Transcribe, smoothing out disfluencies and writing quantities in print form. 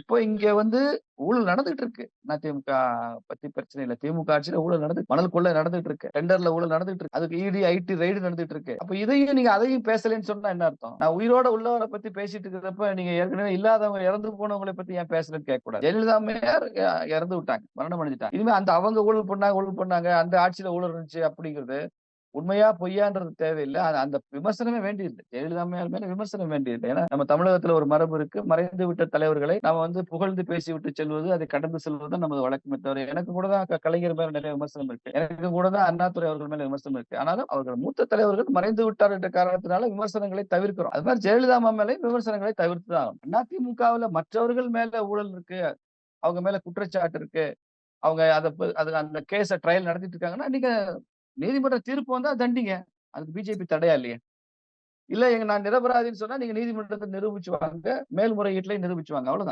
இப்போ இங்க வந்து ஊழல் நடந்துட்டு இருக்கு. அதிமுக பத்தி பிரச்சனை இல்ல. திமுக ஆட்சியில ஊழல் மணல் கொள்ளை நடந்துட்டு இருக்கு. டெண்டர்ல ஊழல் நடந்துட்டு இருக்கு. அதுக்கு இடி, ஐடி ரெய்டு நடந்துட்டு இருக்கு. அப்ப இதையும் நீங்க அதையும் பேசலன்னு சொன்னா என்ன அர்த்தம்? நான் உயிரோட உள்ளவர பத்தி பேசிட்டு இருக்கிறப்ப, நீங்க ஏற்கனவே இல்லாதவங்க இறந்து போனவங்கள பத்தி ஏன் பேசலன்னு கேட்கக்கூடாது. ஜெயலலிதா அம்மையார் இறந்து விட்டாங்க. மரணம் அடைஞ்சுட்டாங்க. இனிமே அந்த அவங்க ஊழல் பண்ணாங்க. அந்த ஆட்சியில ஊழல் இருந்துச்சு அப்படிங்கிறது உண்மையா பொய்யான்றது தேவையில்ல. அந்த விமர்சனமே வேண்டியதில்ல. ஜெயலலிதா அம்மையார் மேல விமர்சனம் வேண்டியதில்லை. ஏன்னா நம்ம தமிழகத்துல ஒரு மரபு இருக்கு. மறைந்து விட்ட தலைவர்களை நாம வந்து புகழ்ந்து பேசிவிட்டு செல்வது, அதை கடந்து செல்வது தான் நமது வழக்கமே தவிர, எனக்கு கூட தான் கலைஞர் மேல நிறைய விமர்சனம் இருக்கு. எனக்கு கூட தான் அண்ணாதுரை அவர்கள் மேல விமர்சனம் இருக்கு. ஆனாலும் அவர்கள் மூத்த தலைவர்கள் மறைந்து விட்டார் என்ற காரணத்தினால விமர்சனங்களை தவிர்க்கிறோம். அது மாதிரி ஜெயலலிதா அம்மா மேலயும் விமர்சனங்களை தவிர்த்து தான் ஆகணும். அதிமுகவுல மற்றவர்கள் மேல ஊழல் இருக்கு. அவங்க மேல குற்றச்சாட்டு இருக்கு. அவங்க அது அந்த கேஸ ட்ரையல் நடத்திட்டு இருக்காங்கன்னா, நீங்க நீதிமன்ற தீர்ப்பு வந்தா தண்டிங்க. அதுக்கு பிஜேபி தடையா இல்லையே! இல்ல நான் நிரபராதின்னு சொன்னா நீங்க நீதிமன்றத்துல நிரூபிச்சு வாங்க. மேல்முறையீட்லயும் நிரூபிச்சு வாங்க. அவ்வளவுதான்.